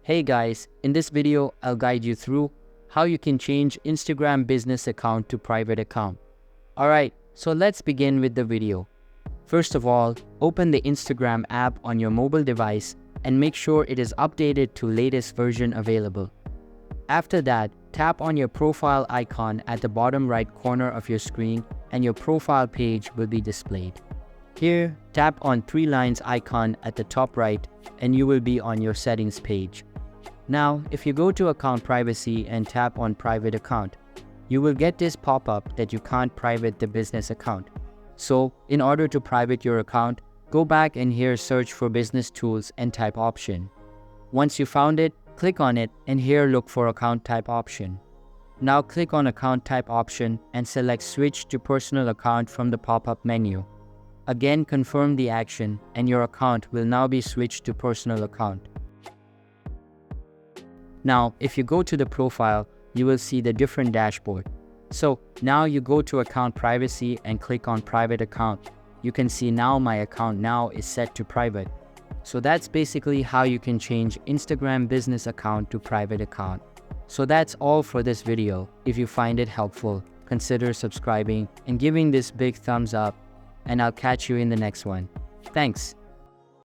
Hey guys, in this video, I'll guide you through how you can change Instagram business account to private account. Alright, so let's begin with the video. First of all, open the Instagram app on your mobile device and make sure it is updated to latest version available. After that, tap on your profile icon at the bottom right corner of your screen and your profile page will be displayed. Here, tap on three lines icon at the top right and you will be on your settings page. Now, if you go to account privacy and tap on private account, you will get this pop-up that you can't private the business account. So, in order to private your account, go back and here search for business tools and type option. Once you found it, click on it and here look for account type option. Now click on account type option and select switch to personal account from the pop-up menu. Again, confirm the action and your account will now be switched to personal account. Now, if you go to the profile, you will see the different dashboard. So now you go to account privacy and click on private account. You can see now my account now is set to private. So that's basically how you can change Instagram business account to private account. So that's all for this video. If you find it helpful, consider subscribing and giving this big thumbs up, and I'll catch you in the next one. Thanks.